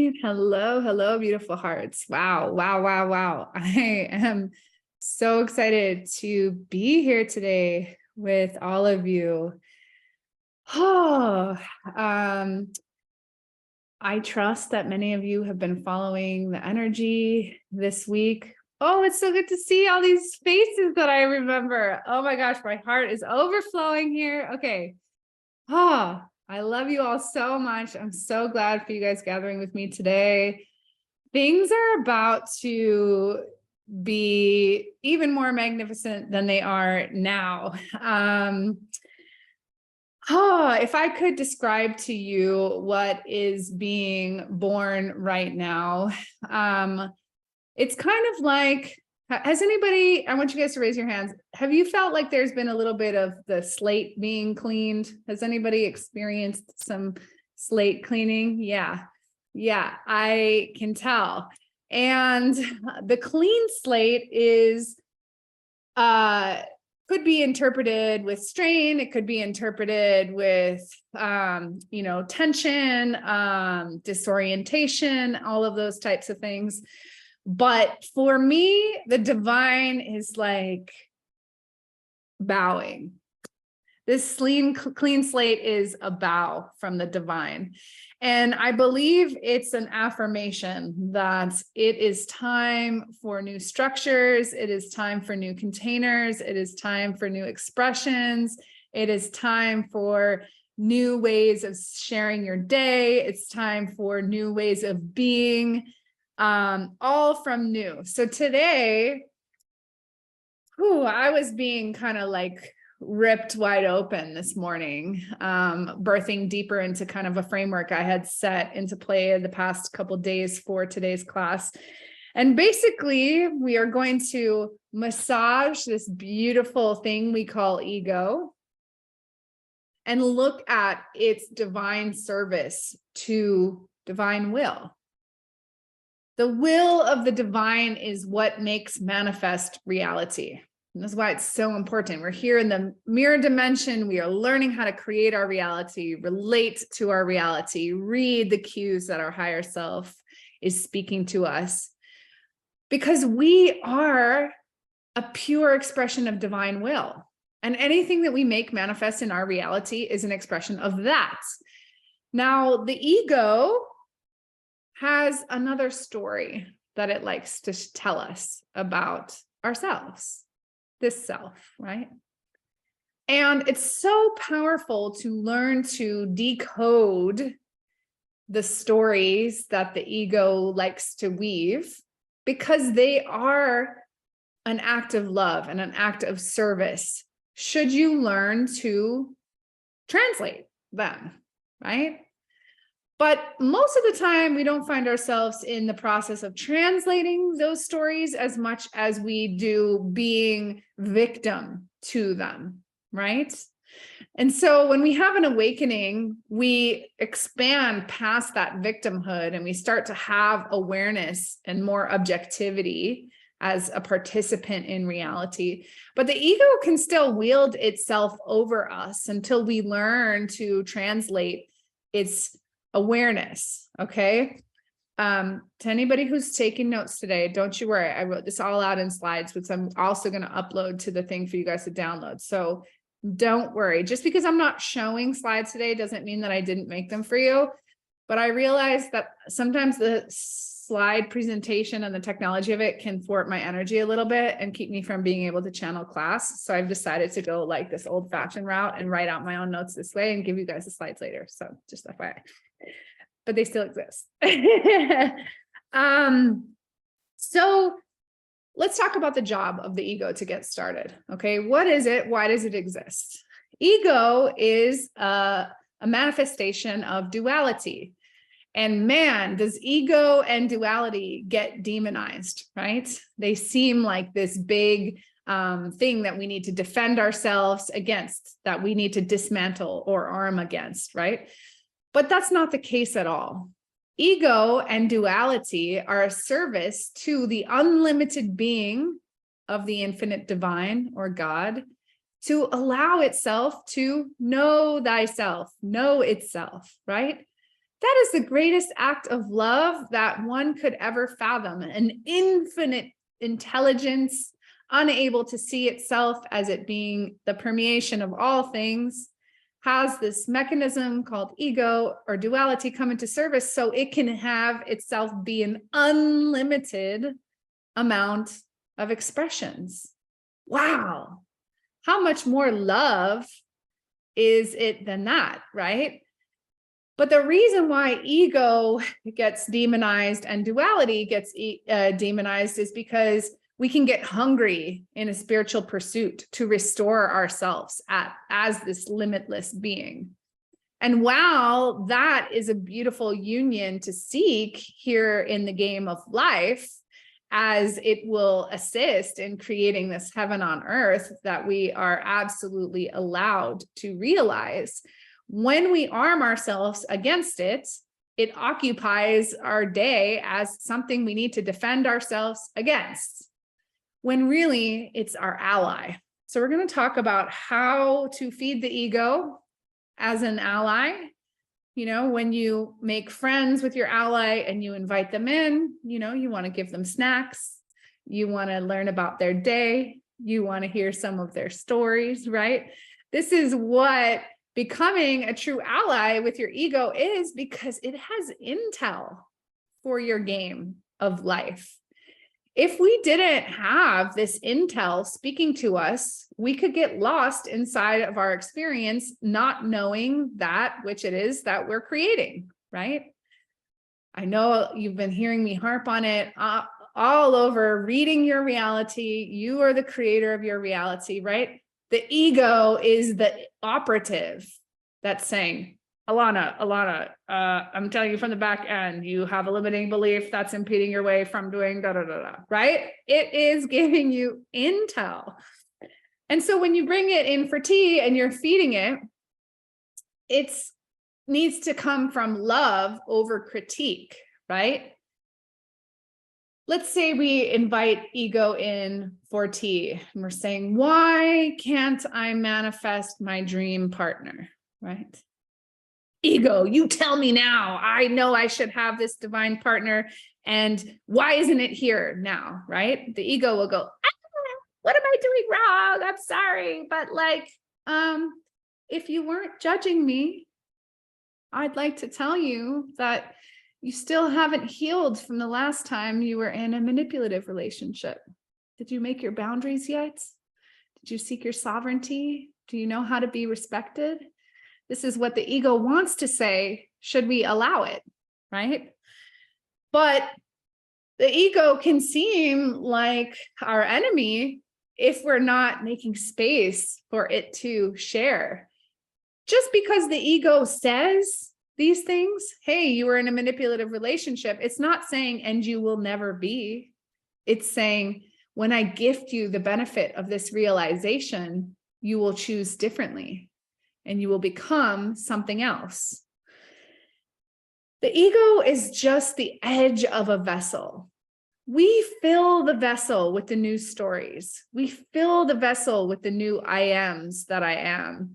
right. Hello, hello, beautiful hearts. Wow, wow, wow, wow. I am so excited to be here today with all of you. Oh, I trust that many of you have been following the energy this week. Oh, it's so good to see all these faces that I remember. Oh my gosh, my heart is overflowing here. Okay. Oh, I love you all so much. I'm so glad for you guys gathering with me today. Things are about to be even more magnificent than they are now. If I could describe to you what is being born right now, it's kind of like, has anybody, I want you guys to raise your hands. Have you felt like there's been a little bit of the slate being cleaned? Has anybody experienced some slate cleaning? Yeah, I can tell. And the clean slate is, could be interpreted with strain. It could be interpreted with, tension, disorientation, all of those types of things. But for me, the divine is like bowing. This clean slate is a bow from the divine. And I believe it's an affirmation that it is time for new structures. It is time for new containers. It is time for new expressions. It is time for new ways of sharing your day. It's time for new ways of being. All from new. So today, I was being kind of like ripped wide open this morning, birthing deeper into kind of a framework I had set into play the past couple days for today's class. And basically, we are going to massage this beautiful thing we call ego and look at its divine service to divine will. The will of the divine is what makes manifest reality. And that's why it's so important. We're here in the mirror dimension. We are learning how to create our reality, relate to our reality, read the cues that our higher self is speaking to us. Because we are a pure expression of divine will. And anything that we make manifest in our reality is an expression of that. Now, the ego has another story that it likes to tell us about ourselves, this self, right? And it's so powerful to learn to decode the stories that the ego likes to weave, because they are an act of love and an act of service, should you learn to translate them, right? But most of the time, we don't find ourselves in the process of translating those stories as much as we do being victim to them, right? And so when we have an awakening, we expand past that victimhood and we start to have awareness and more objectivity as a participant in reality. But the ego can still wield itself over us until we learn to translate its awareness. Okay. To anybody who's taking notes today, don't you worry. I wrote this all out in slides, which I'm also going to upload to the thing for you guys to download. So don't worry. Just because I'm not showing slides today doesn't mean that I didn't make them for you. But I realized that sometimes the slide presentation and the technology of it can thwart my energy a little bit and keep me from being able to channel class. So I've decided to go like this old-fashioned route and write out my own notes this way and give you guys the slides later. So just FYI. But they still exist. So let's talk about the job of the ego to get started. Okay, what is it? Why does it exist? Ego is a manifestation of duality. And man, does ego and duality get demonized, right? They seem like this big thing that we need to defend ourselves against, that we need to dismantle or arm against, right? But that's not the case at all. Ego and duality are a service to the unlimited being of the infinite divine or God to allow itself to know thyself, know itself, right? That is the greatest act of love that one could ever fathom. An infinite intelligence, unable to see itself as it being the permeation of all things, has this mechanism called ego or duality come into service so it can have itself be an unlimited amount of expressions. Wow. How much more love is it than that, right? But the reason why ego gets demonized and duality gets demonized is because we can get hungry in a spiritual pursuit to restore ourselves as this limitless being. And while that is a beautiful union to seek here in the game of life, as it will assist in creating this heaven on earth that we are absolutely allowed to realize, when we arm ourselves against it, it occupies our day as something we need to defend ourselves against, when really it's our ally. So we're going to talk about how to feed the ego as an ally. You know, when you make friends with your ally and you invite them in, you know, you want to give them snacks, you want to learn about their day, you want to hear some of their stories, right? This is what becoming a true ally with your ego is, because it has intel for your game of life. If we didn't have this intel speaking to us, we could get lost inside of our experience, not knowing that which it is that we're creating, right? I know you've been hearing me harp on it all over. Reading your reality, you are the creator of your reality, right? The ego is the operative that's saying, Alana, I'm telling you from the back end, you have a limiting belief that's impeding your way from doing da, da, da, da, right? It is giving you intel. And so when you bring it in for tea and you're feeding it, it needs to come from love over critique, right? Let's say we invite ego in for tea and we're saying, why can't I manifest my dream partner, right? Ego, you tell me now. I know I should have this divine partner. And why isn't it here now, right? The ego will go, what am I doing wrong? I'm sorry. But like, if you weren't judging me, I'd like to tell you that you still haven't healed from the last time you were in a manipulative relationship. Did you make your boundaries yet? Did you seek your sovereignty? Do you know how to be respected? This is what the ego wants to say, should we allow it, right? But the ego can seem like our enemy if we're not making space for it to share. Just because the ego says these things, hey, you were in a manipulative relationship, it's not saying, and you will never be. It's saying, when I gift you the benefit of this realization, you will choose differently. And you will become something else. The ego is just the edge of a vessel. We fill the vessel with the new stories. We fill the vessel with the new I ams that I am.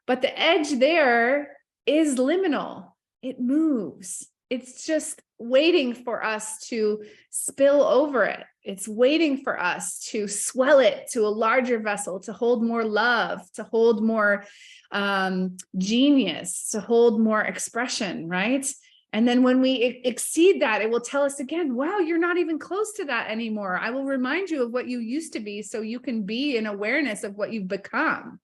But the edge there is liminal. It moves. It's just waiting for us to spill over it. It's waiting for us to swell it to a larger vessel, to hold more love, to hold more genius, to hold more expression, right? And then when we exceed that, it will tell us again, wow, you're not even close to that anymore. I will remind you of what you used to be so you can be in awareness of what you've become,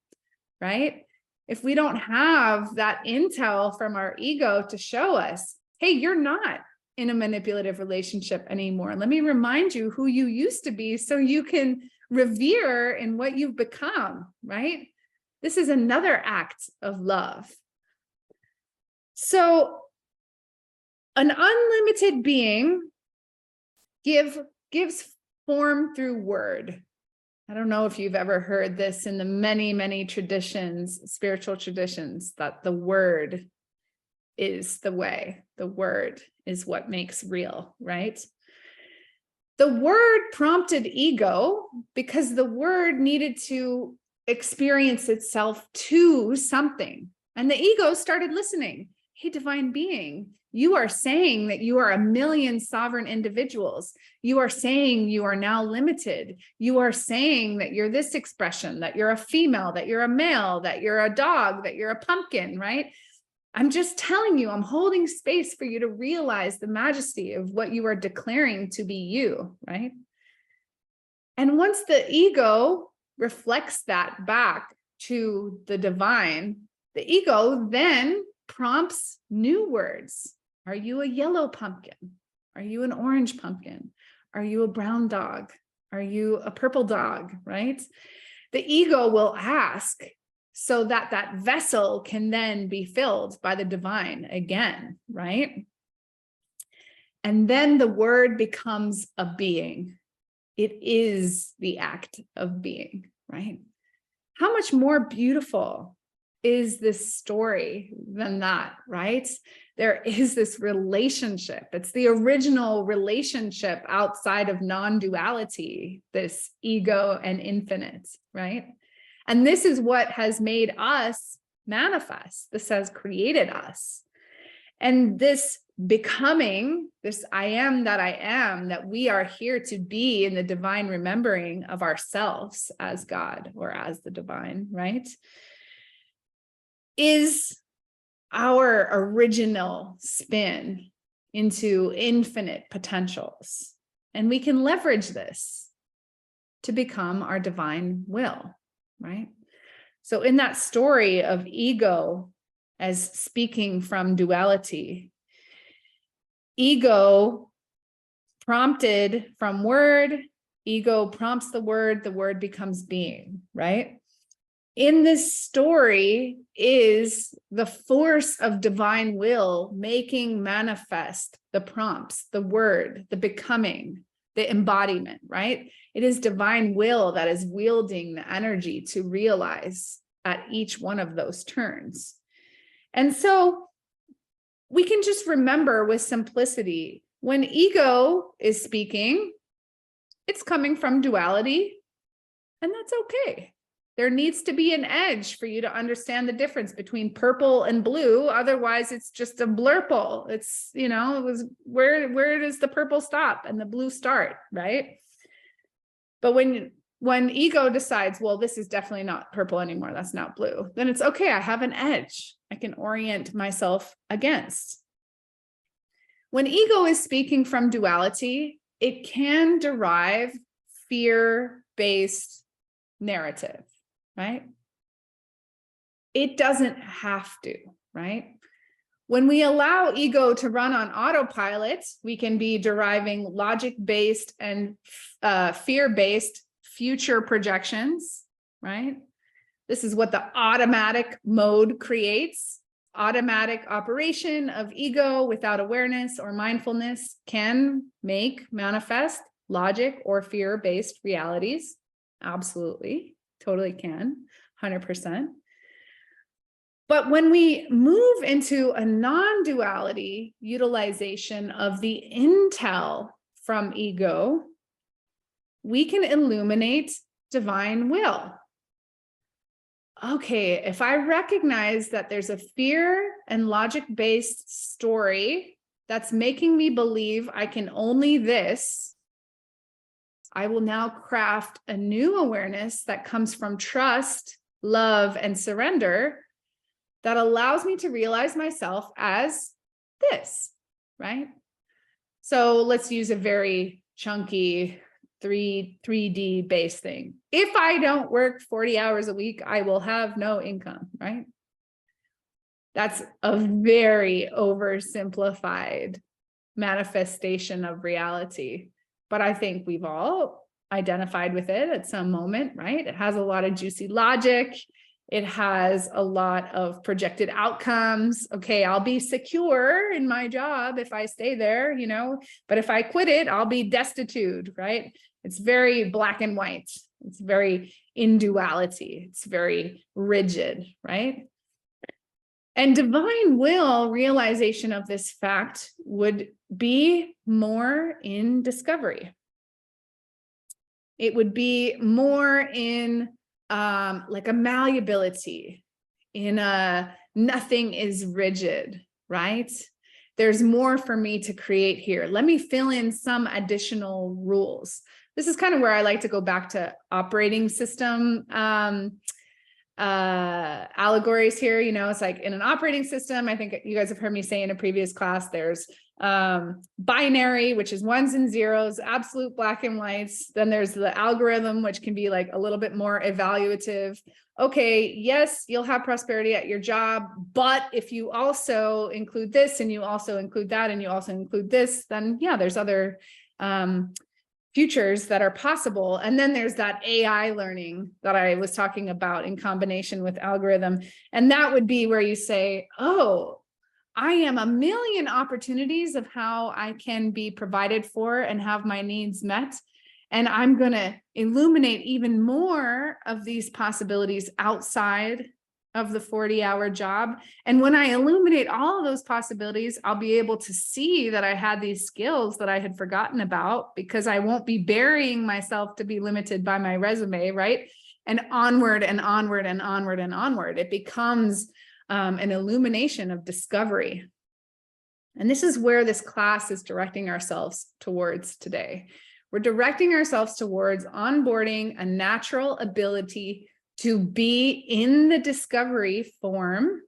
right? If we don't have that intel from our ego to show us, hey, you're not in a manipulative relationship anymore. Let me remind you who you used to be so you can revere in what you've become, right? This is another act of love. So an unlimited being gives form through word. I don't know if you've ever heard this in the many, many traditions, spiritual traditions, that the word is the way. The word is what makes real, right? The word prompted ego because the word needed to experience itself to something. And the ego started listening. Hey, divine being, You are saying that you are a million sovereign individuals. You are saying you are now limited. You are saying that you're this expression, that you're a female, that you're a male, that you're a dog, that you're a pumpkin, right? I'm just telling you, I'm holding space for you to realize the majesty of what you are declaring to be you, right? And once the ego reflects that back to the divine, the ego then prompts new words. Are you a yellow pumpkin? Are you an orange pumpkin? Are you a brown dog? Are you a purple dog, right? The ego will ask so that that vessel can then be filled by the divine again, right? And then the word becomes a being. It is the act of being, right? How much more beautiful is this story than that, right? There is this relationship. It's the original relationship outside of non-duality, this ego and infinite, right? And this is what has made us manifest. This has created us. And this becoming, this I am that we are here to be in the divine remembering of ourselves as God or as the divine, right? Is our original spin into infinite potentials. And we can leverage this to become our divine will, right? So in that story of ego as speaking from duality, ego prompted from word, ego prompts the word becomes being, right? In this story is the force of divine will making manifest the prompts, the word, the becoming, the embodiment, right? It is divine will that is wielding the energy to realize at each one of those turns. And so we can just remember with simplicity, when ego is speaking, it's coming from duality, and that's okay. There needs to be an edge for you to understand the difference between purple and blue. Otherwise, it's just a blurple. It's, you know, it was where does the purple stop and the blue start, right? But when ego decides, well, this is definitely not purple anymore, that's not blue, then it's okay. I have an edge I can orient myself against. When ego is speaking from duality, it can derive fear-based narrative. Right? It doesn't have to, right? When we allow ego to run on autopilot, we can be deriving logic-based and fear-based future projections, right? This is what the automatic mode creates. Automatic operation of ego without awareness or mindfulness can make manifest logic or fear-based realities. Absolutely. Totally can, 100%. But when we move into a non-duality utilization of the intel from ego, we can illuminate divine will. Okay, if I recognize that there's a fear and logic-based story that's making me believe I can only this, I will now craft a new awareness that comes from trust, love, and surrender that allows me to realize myself as this, right? So let's use a very chunky 3D based thing. If I don't work 40 hours a week, I will have no income, right? That's a very oversimplified manifestation of reality. But I think we've all identified with it at some moment, right? It has a lot of juicy logic. It has a lot of projected outcomes. Okay, I'll be secure in my job if I stay there, you know, but if I quit it, I'll be destitute, right? It's very black and white. It's very in duality. It's very rigid, right? And divine will realization of this fact would be more in discovery. It would be more in like a malleability, in a nothing is rigid, right? there's more for me to create here. Let me fill in some additional rules. This is kind of where I like to go back to operating system allegories here. You know, it's like in an operating system, I think you guys have heard me say in a previous class, there's binary, which is ones and zeros, absolute black and whites. Then there's the algorithm, which can be like a little bit more evaluative. Okay, yes, you'll have prosperity at your job, but if you also include this and you also include that and you also include this, then yeah, there's other futures that are possible. And then there's that AI learning that I was talking about in combination with algorithm. And that would be where you say, oh, I am a million opportunities of how I can be provided for and have my needs met. And I'm going to illuminate even more of these possibilities outside of the 40-hour job. And when I illuminate all of those possibilities, I'll be able to see that I had these skills that I had forgotten about, because I won't be burying myself to be limited by my resume, right? And onward and onward and onward and onward. It becomes an illumination of discovery. And this is where this class is directing ourselves towards today. We're directing ourselves towards onboarding a natural ability to be in the discovery form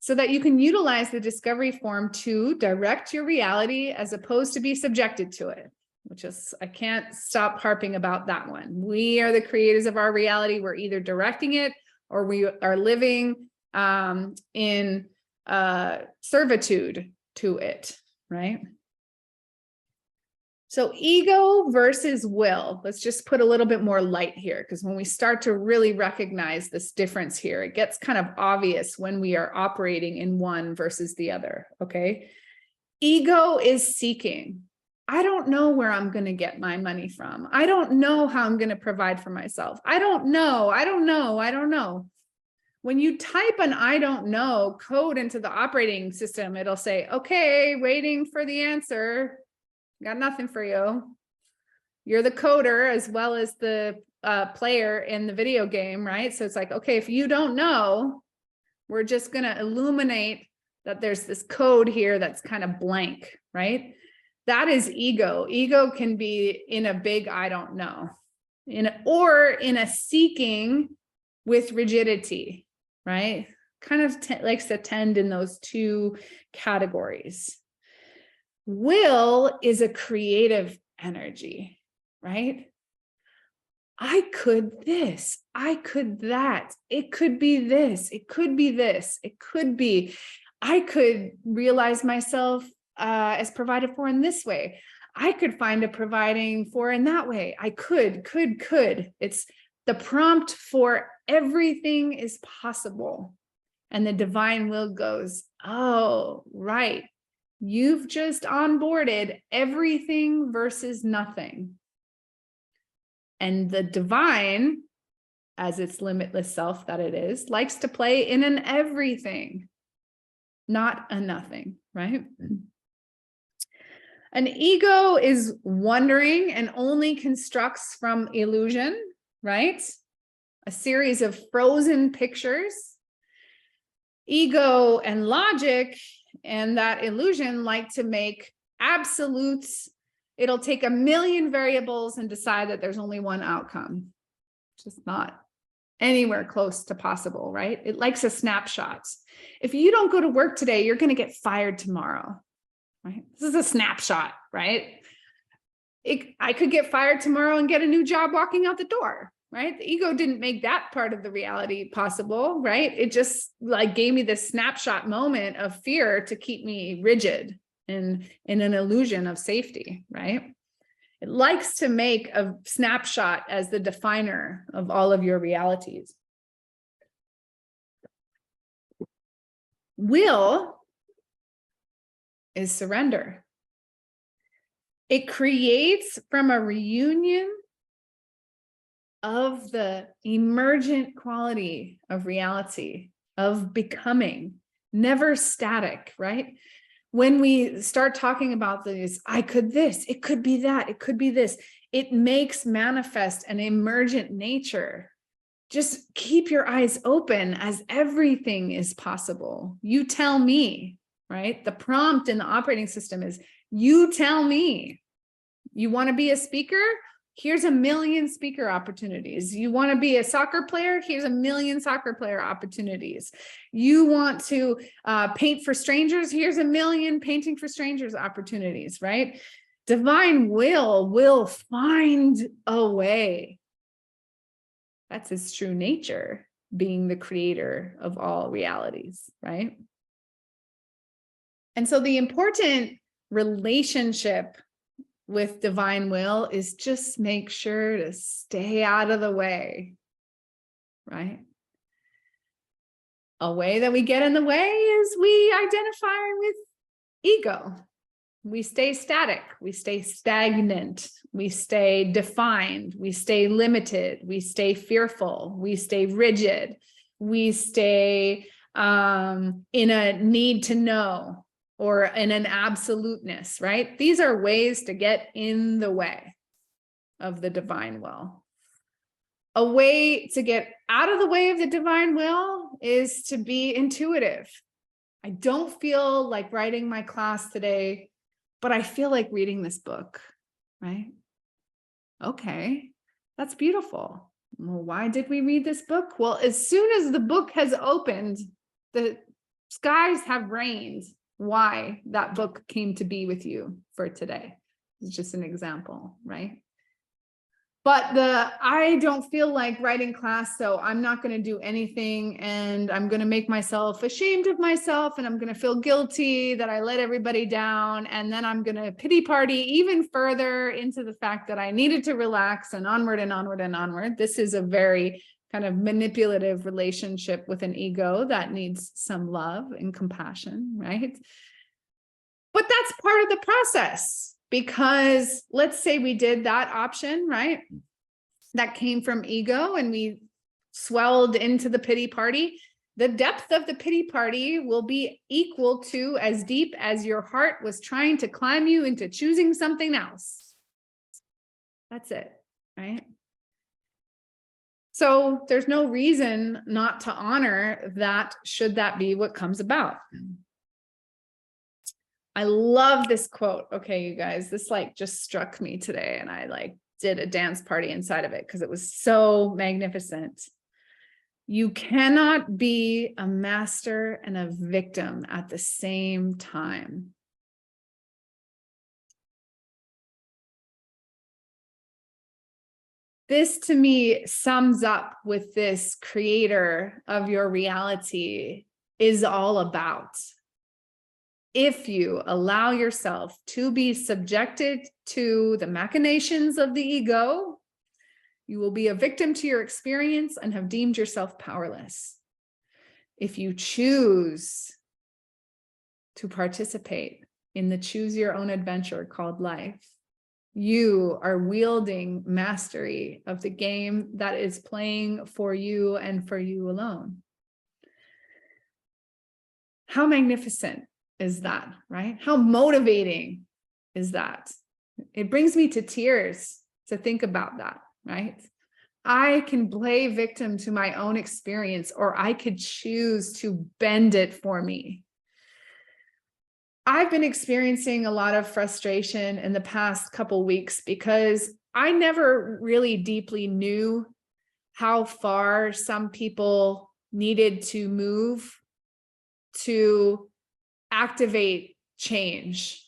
so that you can utilize the discovery form to direct your reality as opposed to be subjected to it, which is, I can't stop harping about that one. We are the creators of our reality. We're either directing it or we are living in servitude to it, right? So ego versus will. Let's just put a little bit more light here, because when we start to really recognize this difference here, it gets kind of obvious when we are operating in one versus the other, okay? Ego is seeking. I don't know where I'm going to get my money from. I don't know how I'm going to provide for myself. I don't know. When you type an I don't know code into the operating system, it'll say, okay, waiting for the answer. Got nothing for you. You're the coder as well as the player in the video game, right? So it's like, okay, if you don't know, we're just going to illuminate that there's this code here that's kind of blank, right? That is ego. Ego can be in a big I don't know, or in a seeking with rigidity, right? Kind of likes to tend in those two categories. Will is a creative energy, right? I could this, I could that, it could be this, it could be this, it could be, I could realize myself as provided for in this way. I could find a providing for in that way. I could. It's the prompt for everything is possible. And the divine will goes, oh, right. You've just onboarded everything versus nothing. And the divine, as its limitless self that it is, likes to play in an everything, not a nothing, right? An ego is wondering and only constructs from illusion, right? A series of frozen pictures. Ego and logic and that illusion like to make absolutes. It'll take a million variables and decide that there's only one outcome. Just not anywhere close to possible, right? It likes a snapshot. If you don't go to work today, you're going to get fired tomorrow, right? This is a snapshot, right? I could get fired tomorrow and get a new job walking out the door, right? The ego didn't make that part of the reality possible, right? It just like gave me this snapshot moment of fear to keep me rigid and in an illusion of safety, right? It likes to make a snapshot as the definer of all of your realities. Will is surrender. It creates from a reunion of the emergent quality of reality, of becoming, never static, right? When we start talking about this, I could this, it could be that, it could be this, it makes manifest an emergent nature. Just keep your eyes open as everything is possible. You tell me, right? The prompt in the operating system is, you tell me. You want to be a speaker? Here's 1,000,000 speaker opportunities. You want to be a soccer player? Here's 1,000,000 soccer player opportunities. You want to paint for strangers? Here's 1,000,000 painting for strangers opportunities, right? Divine will find a way. That's its true nature, being the creator of all realities, right? And so the important relationship with divine will is just make sure to stay out of the way, right? A way that we get in the way is we identify with ego. We stay static, we stay stagnant, we stay defined, we stay limited, we stay fearful, we stay rigid, we stay in a need to know, or in an absoluteness, right? These are ways to get in the way of the divine will. A way to get out of the way of the divine will is to be intuitive. I don't feel like writing my class today, but I feel like reading this book, right? Okay, that's beautiful. Well, why did we read this book? Well, as soon as the book has opened, the skies have rained. Why that book came to be with you for today. It's just an example, right? But I don't feel like writing class, so I'm not going to do anything, and I'm going to make myself ashamed of myself, and I'm going to feel guilty that I let everybody down, and then I'm going to pity party even further into the fact that I needed to relax, and onward and onward and onward. This is a very kind of manipulative relationship with an ego that needs some love and compassion, right? But that's part of the process, because let's say we did that option, right? That came from ego and we swelled into the pity party. The depth of the pity party will be equal to as deep as your heart was trying to climb you into choosing something else. That's it, right? So there's no reason not to honor that, should that be what comes about. I love this quote. Okay, you guys, this like just struck me today, and I like did a dance party inside of it because it was so magnificent. You cannot be a master and a victim at the same time. This to me sums up what this creator of your reality is all about. If you allow yourself to be subjected to the machinations of the ego, you will be a victim to your experience and have deemed yourself powerless. If you choose to participate in the choose your own adventure called life, you are wielding mastery of the game that is playing for you and for you alone. How magnificent is that, right? How motivating is that? It brings me to tears to think about that, right? I can play victim to my own experience, or I could choose to bend it for me. I've been experiencing a lot of frustration in the past couple weeks because I never really deeply knew how far some people needed to move to activate change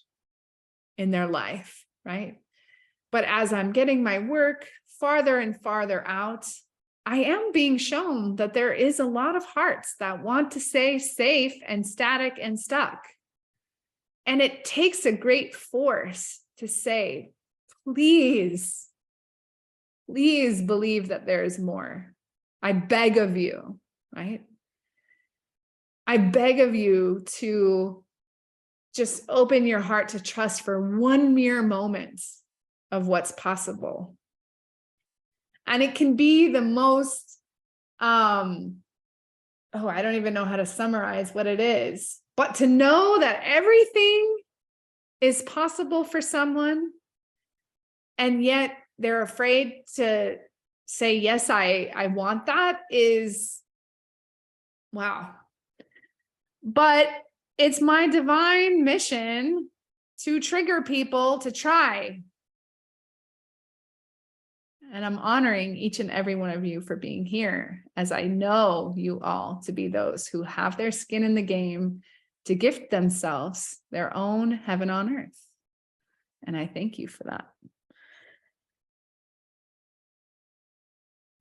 in their life, right? But as I'm getting my work farther and farther out, I am being shown that there is a lot of hearts that want to stay safe and static and stuck. And it takes a great force to say, please, please believe that there is more. I beg of you, right? I beg of you to just open your heart to trust for one mere moment of what's possible. And it can be the most, I don't even know how to summarize what it is, but to know that everything is possible for someone, and yet they're afraid to say, yes, I want that, is wow. But it's my divine mission to trigger people to try. And I'm honoring each and every one of you for being here, as I know you all to be those who have their skin in the game to gift themselves their own heaven on earth. And I thank you for that.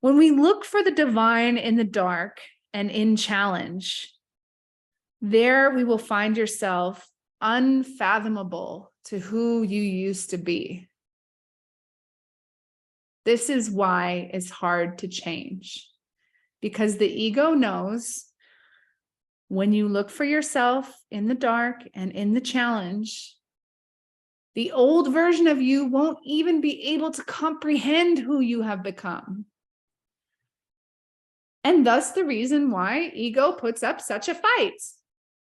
When we look for the divine in the dark and in challenge, there we will find yourself unfathomable to who you used to be. This is why it's hard to change, because the ego knows when you look for yourself in the dark and in the challenge, the old version of you won't even be able to comprehend who you have become. And thus the reason why ego puts up such a fight.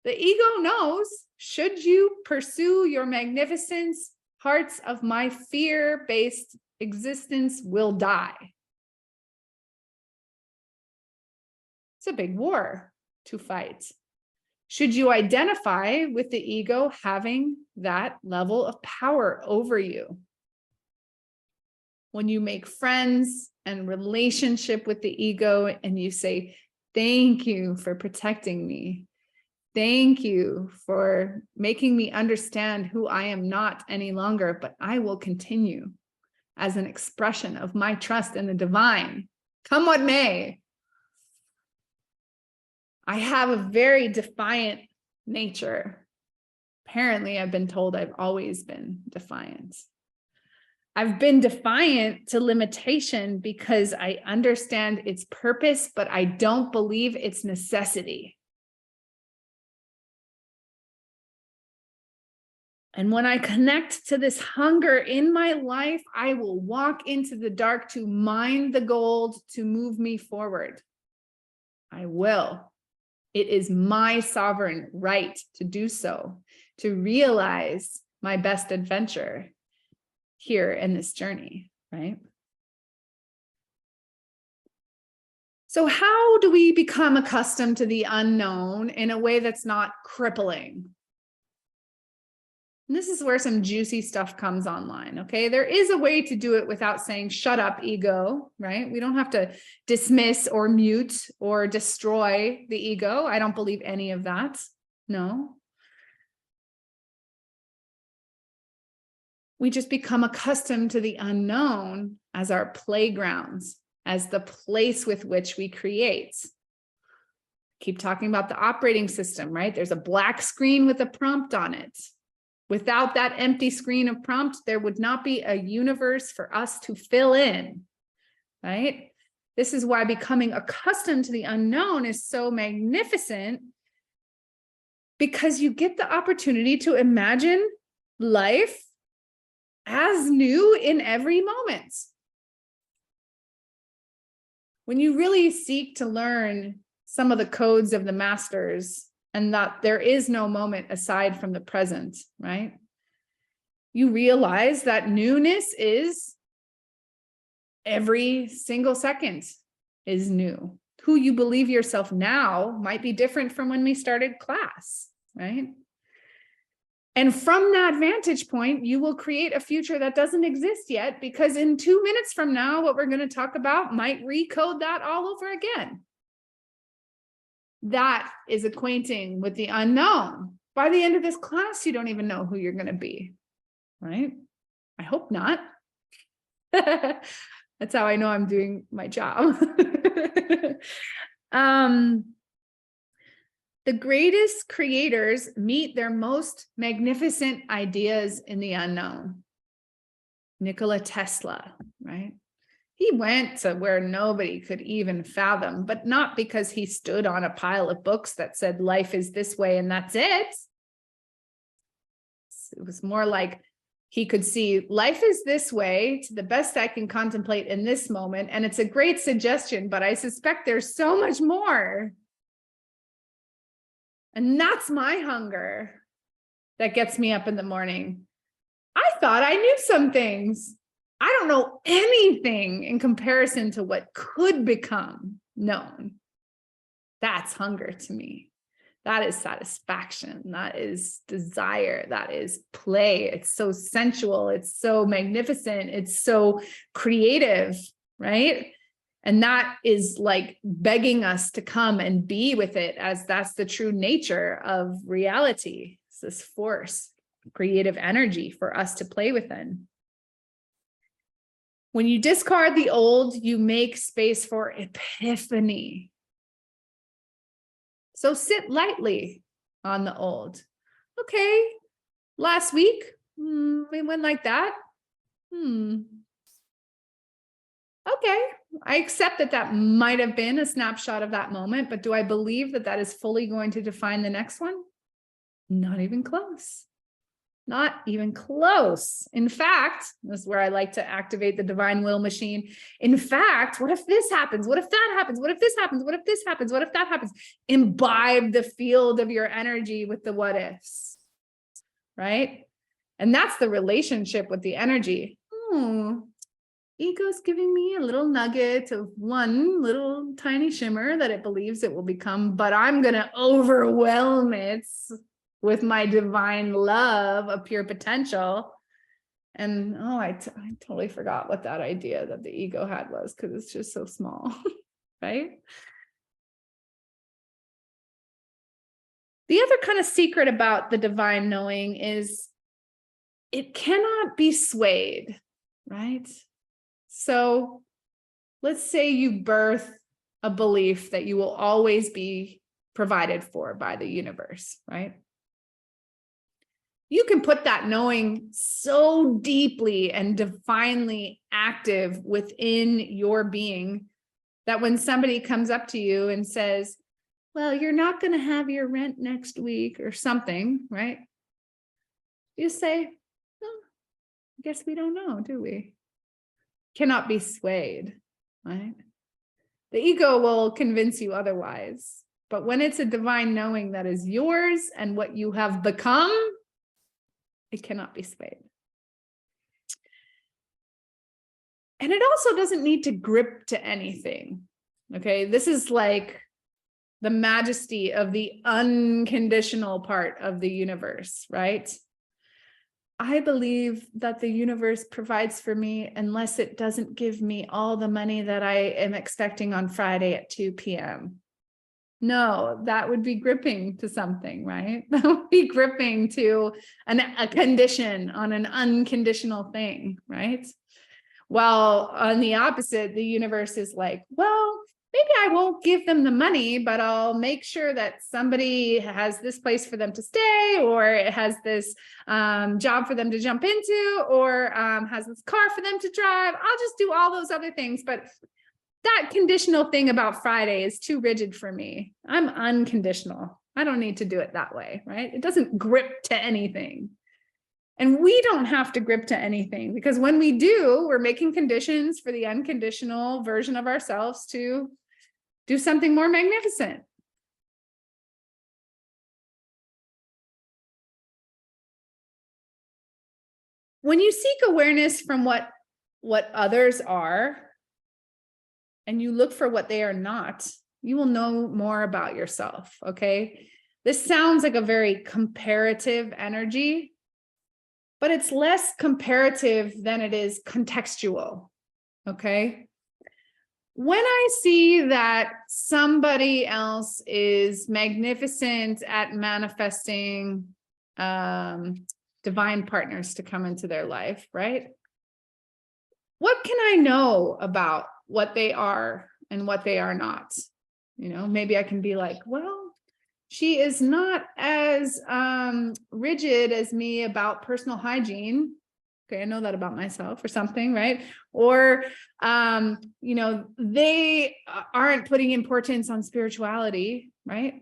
The ego knows, should you pursue your magnificence, hearts of my fear-based existence will die. It's a big war to fight. Should you identify with the ego having that level of power over you? When you make friends and relationship with the ego and you say, thank you for protecting me. Thank you for making me understand who I am not any longer, but I will continue as an expression of my trust in the divine, come what may. I have a very defiant nature. Apparently, I've been told I've always been defiant. I've been defiant to limitation because I understand its purpose, but I don't believe its necessity. And when I connect to this hunger in my life, I will walk into the dark to mine the gold to move me forward. I will. It is my sovereign right to do so, to realize my best adventure here in this journey, right? So how do we become accustomed to the unknown in a way that's not crippling? And this is where some juicy stuff comes online, okay? There is a way to do it without saying, shut up, ego, right? We don't have to dismiss or mute or destroy the ego. I don't believe any of that, no. We just become accustomed to the unknown as our playgrounds, as the place with which we create. Keep talking about the operating system, right? There's a black screen with a prompt on it. Without that empty screen of prompt, there would not be a universe for us to fill in, right? This is why becoming accustomed to the unknown is so magnificent, because you get the opportunity to imagine life as new in every moment. When you really seek to learn some of the codes of the masters, and that there is no moment aside from the present, right? You realize that newness is every single second is new. Who you believe yourself now might be different from when we started class, right? And from that vantage point, you will create a future that doesn't exist yet, because in 2 minutes from now, what we're going to talk about might recode that all over again. That is acquainting with the unknown. By the end of this class, you don't even know who you're going to be, right? I hope not. That's how I know I'm doing my job. The greatest creators meet their most magnificent ideas in the unknown. Nikola Tesla, right? He went to where nobody could even fathom, but not because he stood on a pile of books that said life is this way and that's it. It was more like he could see life is this way to the best I can contemplate in this moment. And it's a great suggestion, but I suspect there's so much more. And that's my hunger that gets me up in the morning. I thought I knew some things. I don't know anything in comparison to what could become known. That's hunger to me. That is satisfaction. That is desire. That is play. It's so sensual. It's so magnificent. It's so creative, right? And that is like begging us to come and be with it, as that's the true nature of reality. It's this force, creative energy for us to play within. When you discard the old, you make space for epiphany. So sit lightly on the old. Okay, last week, we went like that. Okay, I accept that that might have been a snapshot of that moment, but do I believe that that is fully going to define the next one? Not even close. Not even close. In fact, this is where I like to activate the divine will machine. In fact, what if this happens? What if that happens? What if this happens? What if this happens? What if that happens? Imbibe the field of your energy with the what ifs, right? And that's the relationship with the energy. Ego's giving me a little nugget of one little tiny shimmer that it believes it will become, but I'm going to overwhelm it with my divine love of pure potential. And I totally forgot what that idea that the ego had was, because it's just so small, right? The other kind of secret about the divine knowing is it cannot be swayed, right? So let's say you birth a belief that you will always be provided for by the universe, right? You can put that knowing so deeply and divinely active within your being that when somebody comes up to you and says, well, you're not going to have your rent next week or something, right? You say, oh, I guess we don't know, do we? Cannot be swayed, right? The ego will convince you otherwise. But when it's a divine knowing that is yours and what you have become, it cannot be swayed. And it also doesn't need to grip to anything. Okay, this is like the majesty of the unconditional part of the universe, right? I believe that the universe provides for me unless it doesn't give me all the money that I am expecting on Friday at 2 p.m. No, that would be gripping to something, right? That would be gripping to a condition on an unconditional thing, right? While on the opposite, the universe is like, well, maybe I won't give them the money, but I'll make sure that somebody has this place for them to stay, or it has this job for them to jump into, or has this car for them to drive. I'll just do all those other things. But that conditional thing about Friday is too rigid for me. I'm unconditional. I don't need to do it that way, right? It doesn't grip to anything. And we don't have to grip to anything, because when we do, we're making conditions for the unconditional version of ourselves to do something more magnificent. When you seek awareness from what others are, and you look for what they are not, you will know more about yourself, okay? This sounds like a very comparative energy, but it's less comparative than it is contextual, okay? When I see that somebody else is magnificent at manifesting divine partners to come into their life, right? What can I know about what they are and what they are not? You know, maybe I can be like, well, she is not as rigid as me about personal hygiene. Okay, I know that about myself or something, right? Or, you know, they aren't putting importance on spirituality, right?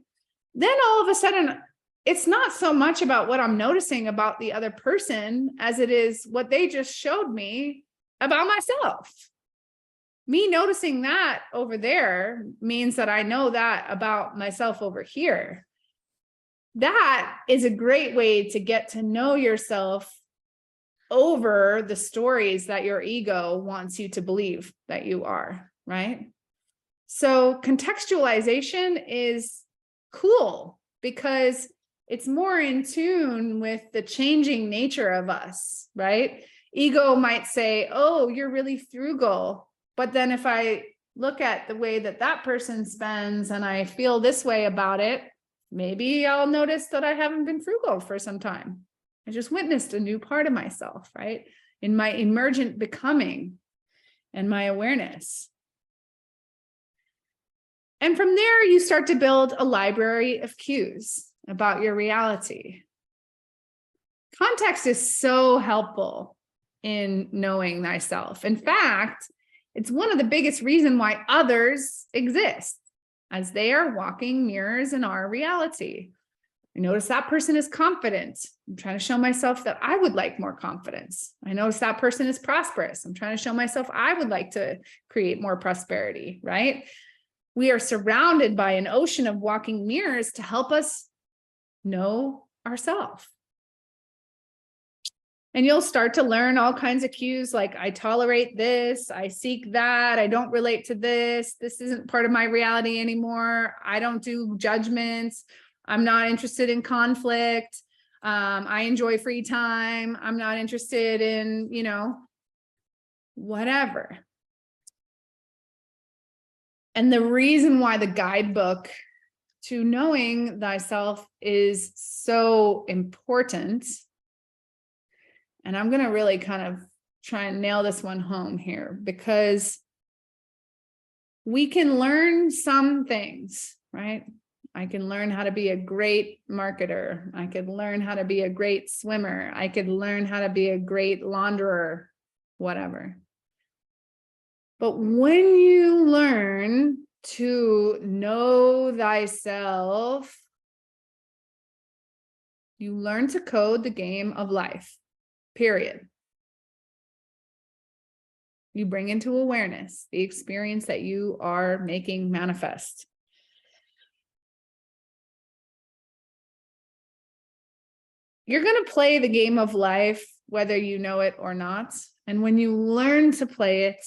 Then all of a sudden, it's not so much about what I'm noticing about the other person as it is what they just showed me about myself. Me noticing that over there means that I know that about myself over here. That is a great way to get to know yourself over the stories that your ego wants you to believe that you are, right? So contextualization is cool because it's more in tune with the changing nature of us, right? Ego might say, oh, you're really frugal. But then if I look at the way that that person spends and I feel this way about it, maybe I'll notice that I haven't been frugal for some time. I just witnessed a new part of myself, right? In my emergent becoming and my awareness. And from there, you start to build a library of cues about your reality. Context is so helpful in knowing thyself. In fact, it's one of the biggest reasons why others exist, as they are walking mirrors in our reality. I notice that person is confident. I'm trying to show myself that I would like more confidence. I notice that person is prosperous. I'm trying to show myself I would like to create more prosperity, right? We are surrounded by an ocean of walking mirrors to help us know ourselves. And you'll start to learn all kinds of cues like, I tolerate this, I seek that, I don't relate to this isn't part of my reality anymore, I don't do judgments, I'm not interested in conflict, I enjoy free time, I'm not interested in, whatever. And the reason why the guidebook to knowing thyself is so important, and I'm going to really kind of try and nail this one home here, because we can learn some things, right? I can learn how to be a great marketer. I could learn how to be a great swimmer. I could learn how to be a great launderer, whatever. But when you learn to know thyself, you learn to code the game of life, period. You bring into awareness the experience that you are making manifest. You're going to play the game of life, whether you know it or not. And when you learn to play it,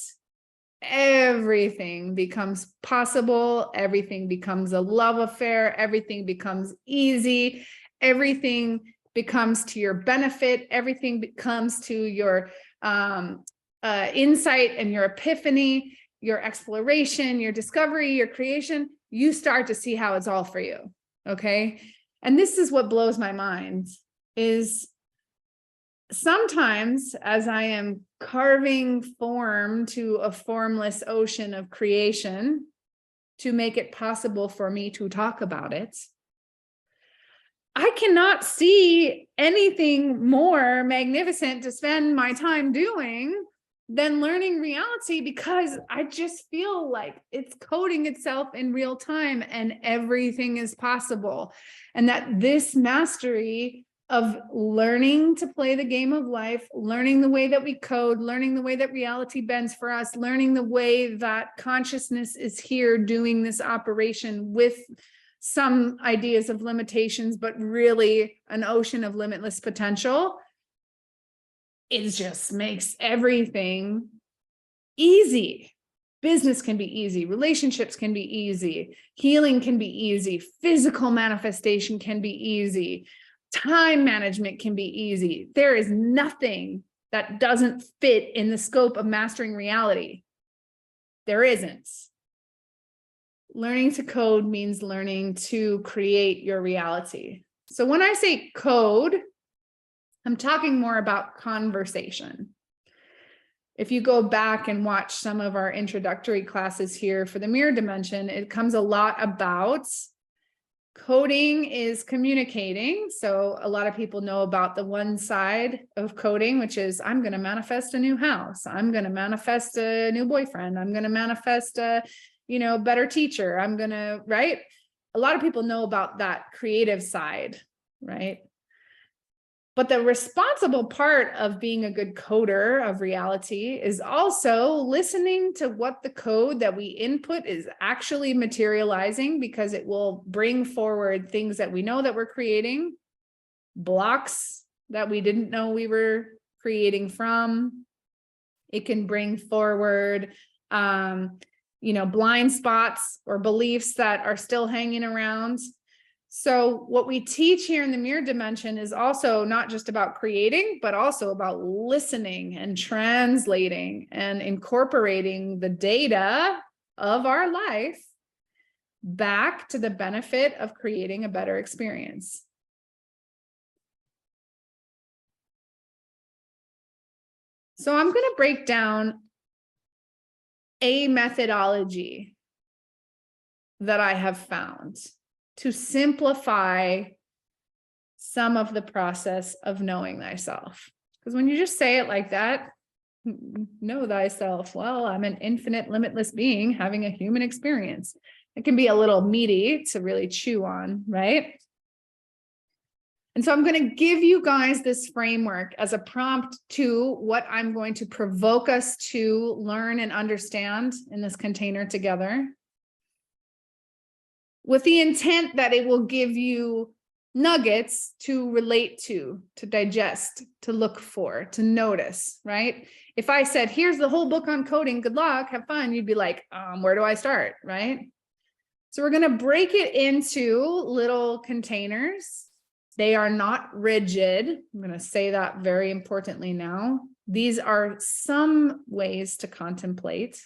everything becomes possible. Everything becomes a love affair. Everything becomes easy. Everything becomes to your benefit. Everything becomes to your insight and your epiphany, your exploration, your discovery, your creation. You start to see how it's all for you. Okay. And this is what blows my mind, is sometimes as I am carving form to a formless ocean of creation to make it possible for me to talk about it, I cannot see anything more magnificent to spend my time doing than learning reality, because I just feel like it's coding itself in real time and everything is possible. And that this mastery of learning to play the game of life, learning the way that we code, learning the way that reality bends for us, learning the way that consciousness is here doing this operation with some ideas of limitations, but really an ocean of limitless potential. It just makes everything easy. Business can be easy. Relationships can be easy. Healing can be easy. Physical manifestation can be easy. Time management can be easy. There is nothing that doesn't fit in the scope of mastering reality. There isn't. Learning to code means learning to create your reality. So when I say code, I'm talking more about conversation. If you go back and watch some of our introductory classes here for the mirror dimension, it comes a lot about coding is communicating. So a lot of people know about the one side of coding, which is I'm going to manifest a new house. I'm going to manifest a new boyfriend. I'm going to manifest a, better teacher. I'm going to, right? A lot of people know about that creative side, right? But the responsible part of being a good coder of reality is also listening to what the code that we input is actually materializing, because it will bring forward things that we know that we're creating, blocks that we didn't know we were creating from. It can bring forward, blind spots or beliefs that are still hanging around. So what we teach here in the mirror dimension is also not just about creating, but also about listening and translating and incorporating the data of our life back to the benefit of creating a better experience. So I'm going to break down a methodology that I have found to simplify some of the process of knowing thyself. Because when you just say it like that, know thyself, well, I'm an infinite, limitless being having a human experience. It can be a little meaty to really chew on, right? And so I'm going to give you guys this framework as a prompt to what I'm going to provoke us to learn and understand in this container together, with the intent that it will give you nuggets to relate to digest, to look for, to notice, right? If I said, here's the whole book on coding, good luck, have fun, you'd be like, where do I start, right? So we're going to break it into little containers. They are not rigid. I'm going to say that very importantly now. These are some ways to contemplate.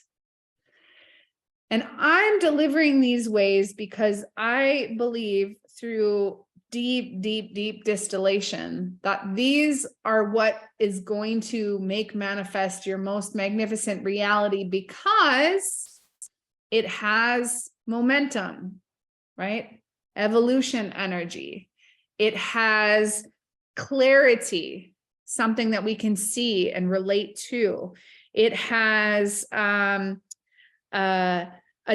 And I'm delivering these ways because I believe through deep, deep, deep distillation that these are what is going to make manifest your most magnificent reality, because it has momentum, right? Evolution energy. It has clarity, something that we can see and relate to. It has a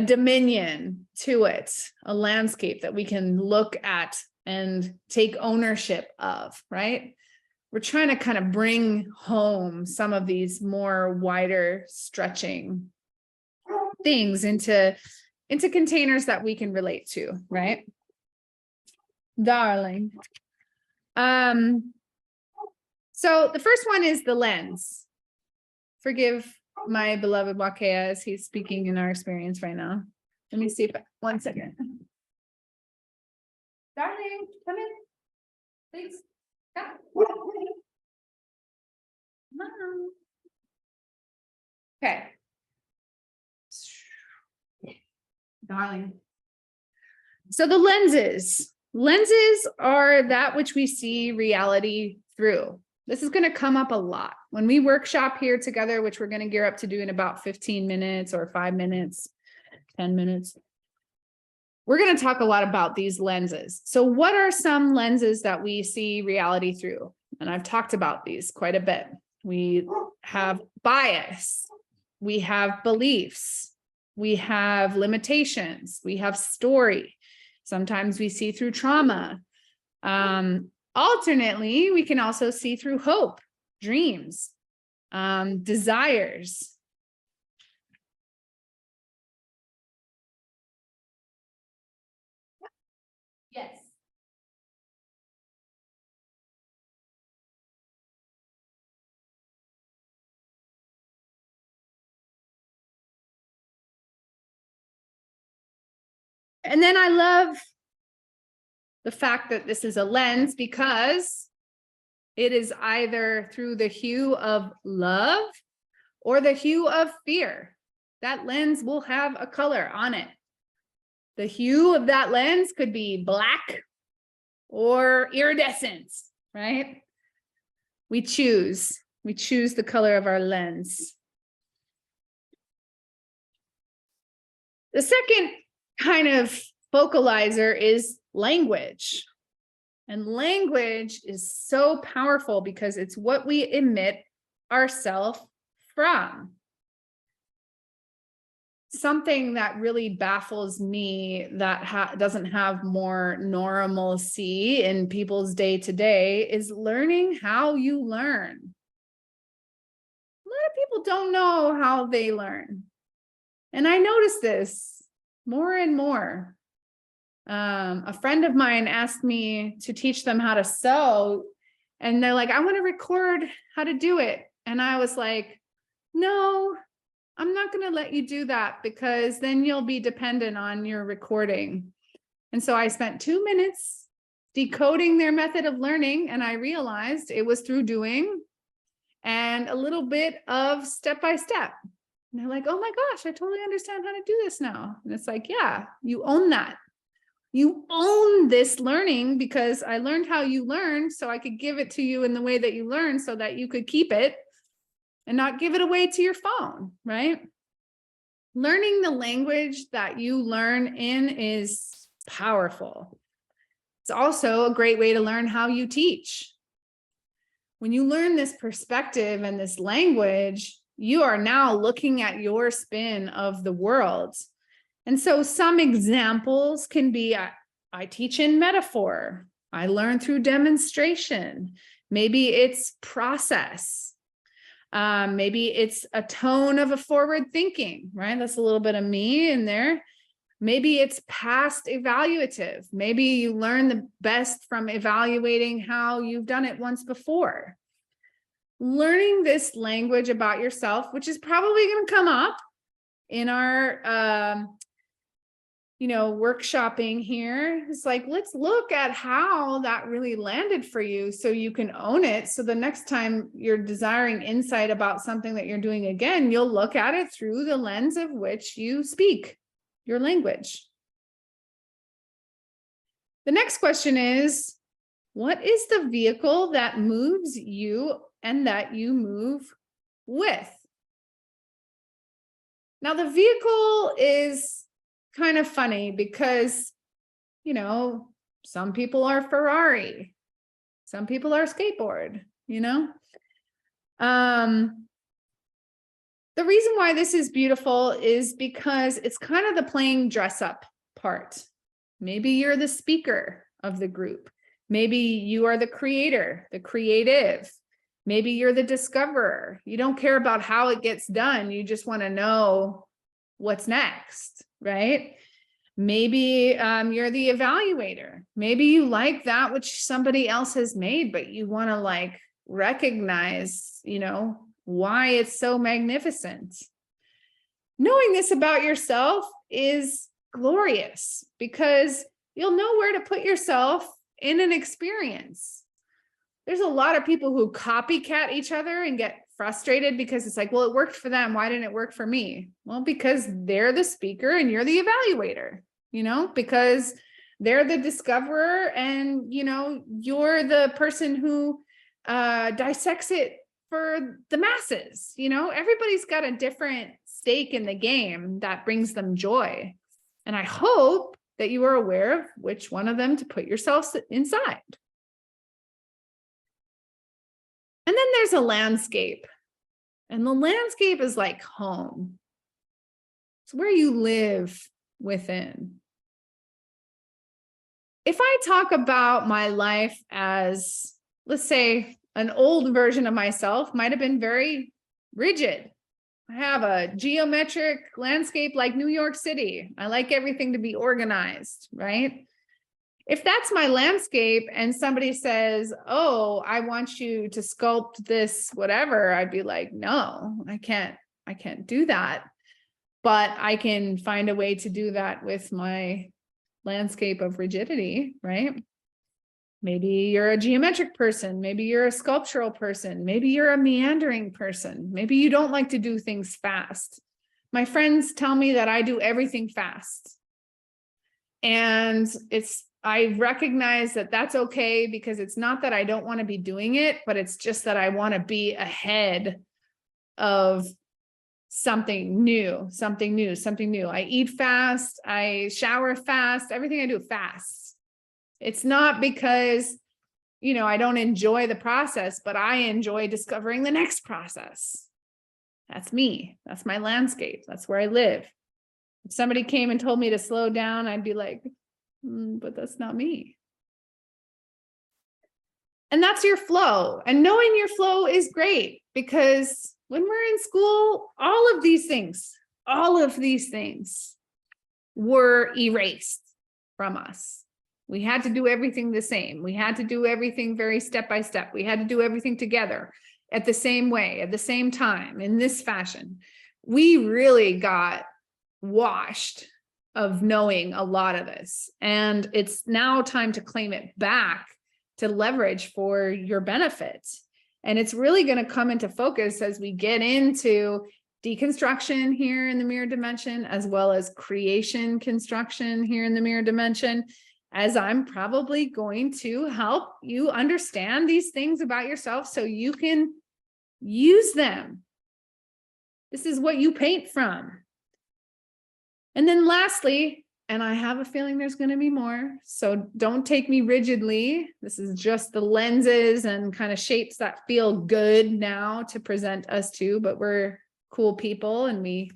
dominion to it, a landscape that we can look at and take ownership of, right? We're trying to kind of bring home some of these more wider stretching things into containers that we can relate to, right? Darling. So the first one is the lens. Forgive my beloved Wakea as he's speaking in our experience right now. Let me see if 1 second. Darling, come in. Please. Come. Mom. Okay. Darling. So the lenses are that which we see reality through. This is going to come up a lot when we workshop here together, which we're going to gear up to do in about 15 minutes or 5 minutes, 10 minutes. We're going to talk a lot about these lenses. So what are some lenses that we see reality through? And I've talked about these quite a bit. We have bias, we have beliefs, we have limitations, we have story. Sometimes we see through trauma. Alternately, we can also see through hope, dreams, desires. Yes. And then I love the fact that this is a lens because it is either through the hue of love or the hue of fear. That lens will have a color on it. The hue of that lens could be black or iridescence, right? We choose the color of our lens. The second kind of focalizer is language. And language is so powerful because it's what we emit ourselves from. Something that really baffles me that doesn't have more normalcy in people's day-to-day is learning how you learn. A lot of people don't know how they learn. And I notice this more and more. A friend of mine asked me to teach them how to sew, and they're like, I want to record how to do it. And I was like, no, I'm not going to let you do that because then you'll be dependent on your recording. And so I spent 2 minutes decoding their method of learning, and I realized it was through doing and a little bit of step by step. And they're like, oh my gosh, I totally understand how to do this now. And it's like, yeah, you own that. You own this learning because I learned how you learn, so I could give it to you in the way that you learn so that you could keep it and not give it away to your phone, right? Learning the language that you learn in is powerful. It's also a great way to learn how you teach. When you learn this perspective and this language, you are now looking at your spin of the world. And so some examples can be, I teach in metaphor. I learn through demonstration. Maybe it's process. Maybe it's a tone of a forward thinking, right? That's a little bit of me in there. Maybe it's past evaluative. Maybe you learn the best from evaluating how you've done it once before. Learning this language about yourself, which is probably going to come up in our, workshopping here. It's like, let's look at how that really landed for you so you can own it. So the next time you're desiring insight about something that you're doing again, you'll look at it through the lens of which you speak your language. The next question is, what is the vehicle that moves you and that you move with? Now, the vehicle is kind of funny because, some people are Ferrari, some people are skateboard, The reason why this is beautiful is because it's kind of the playing dress up part. Maybe you're the speaker of the group. Maybe you are the creator, the creative. Maybe you're the discoverer. You don't care about how it gets done. You just want to know what's next, right? Maybe you're the evaluator. Maybe you like that which somebody else has made, but you want to recognize, why it's so magnificent. Knowing this about yourself is glorious because you'll know where to put yourself in an experience. There's a lot of people who copycat each other and get frustrated because it's like, well, it worked for them. Why didn't it work for me? Well, because they're the speaker and you're the evaluator, because they're the discoverer and, you're the person who dissects it for the masses. Everybody's got a different stake in the game that brings them joy. And I hope that you are aware of which one of them to put yourself inside. And then there's a landscape. And the landscape is like home. It's where you live within. If I talk about my life as, let's say, an old version of myself might have been very rigid. I have a geometric landscape like New York City. I like everything to be organized, right? If that's my landscape and somebody says, oh, I want you to sculpt this, whatever, I'd be like, no, I can't do that. But I can find a way to do that with my landscape of rigidity, right? Maybe you're a geometric person. Maybe you're a sculptural person. Maybe you're a meandering person. Maybe you don't like to do things fast. My friends tell me that I do everything fast. And I recognize that that's okay because it's not that I don't want to be doing it, but it's just that I want to be ahead of something new. I eat fast. I shower fast. Everything I do fast. It's not because, I don't enjoy the process, but I enjoy discovering the next process. That's me. That's my landscape. That's where I live. If somebody came and told me to slow down, I'd be like, but that's not me. And that's your flow. And knowing your flow is great because when we're in school, all of these things were erased from us. We had to do everything the same. We had to do everything very step by step. We had to do everything together at the same way, at the same time, in this fashion. We really got washed of knowing a lot of this. And it's now time to claim it back to leverage for your benefit. And it's really going to come into focus as we get into deconstruction here in the mirror dimension, as well as creation construction here in the mirror dimension, as I'm probably going to help you understand these things about yourself so you can use them. This is what you paint from. And then lastly, and I have a feeling there's going to be more, so don't take me rigidly. This is just the lenses and kind of shapes that feel good now to present us to, but we're cool people and we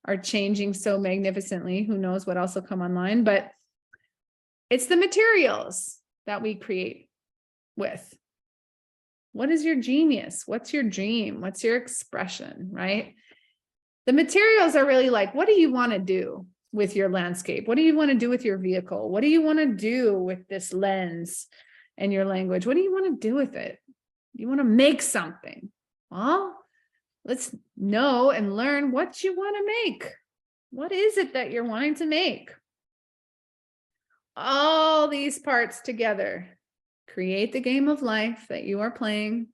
are changing so magnificently. Who knows what else will come online, but it's the materials that we create with. What is your genius? What's your dream? What's your expression, right? The materials are really like, what do you want to do with your landscape? What do you want to do with your vehicle? What do you want to do with this lens and your language? What do you want to do with it? You want to make something. Well, let's know and learn what you want to make. What is it that you're wanting to make? All these parts together create the game of life that you are playing,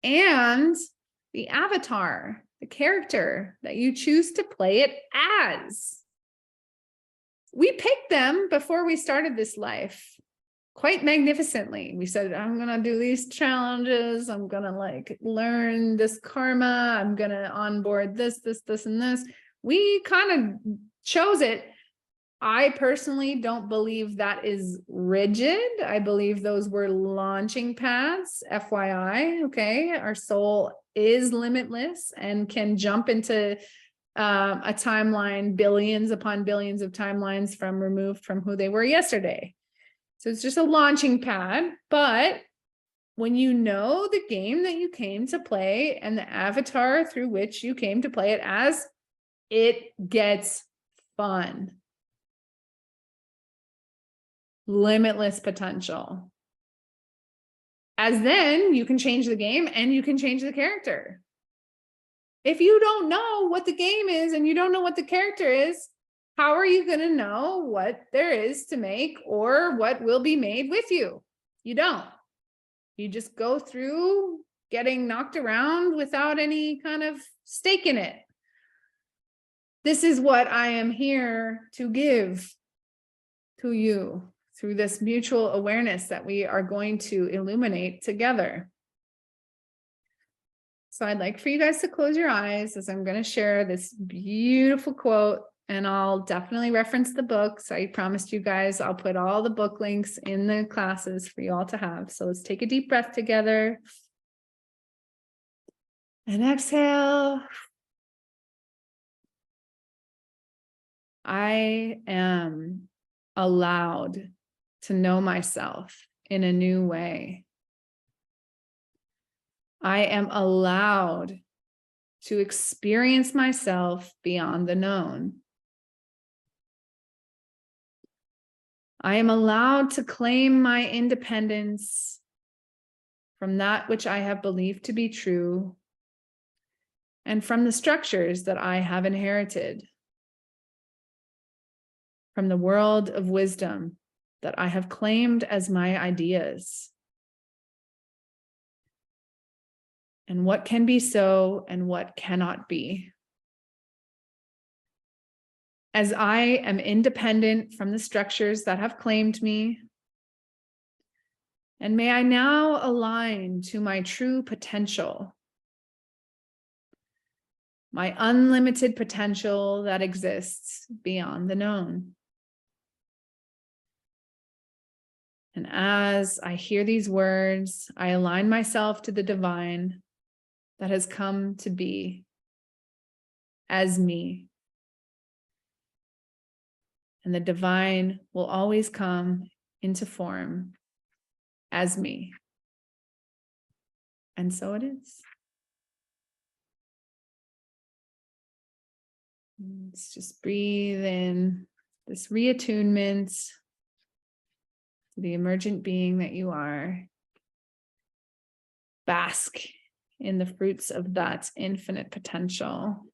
and the avatar, the character that you choose to play it as. We picked them before we started this life quite magnificently. We said, I'm going to do these challenges. I'm going to like learn this karma. I'm going to onboard this, and this. We kind of chose it. I personally don't believe that is rigid. I believe those were launching pads, FYI. Okay. Our soul is limitless and can jump into a timeline, billions upon billions of timelines from removed from who they were yesterday. So it's just a launching pad. But when you know the game that you came to play and the avatar through which you came to play it as, it gets fun. Limitless potential. As then you can change the game and you can change the character. If you don't know what the game is and you don't know what the character is, how are you going to know what there is to make or what will be made with you? You don't. You just go through getting knocked around without any kind of stake in it. This is what I am here to give to you through this mutual awareness that we are going to illuminate together. So I'd like for you guys to close your eyes as I'm going to share this beautiful quote, and I'll definitely reference the books. I promised you guys I'll put all the book links in the classes for you all to have. So let's take a deep breath together. And exhale. I am allowed to know myself in a new way. I am allowed to experience myself beyond the known. I am allowed to claim my independence from that which I have believed to be true and from the structures that I have inherited, from the world of wisdom that I have claimed as my ideas. And what can be so and what cannot be. As I am independent from the structures that have claimed me, and may I now align to my true potential, my unlimited potential that exists beyond the known. And as I hear these words, I align myself to the divine that has come to be as me. And the divine will always come into form as me. And so it is. Let's just breathe in this reattunement to the emergent being that you are. Bask in the fruits of that infinite potential.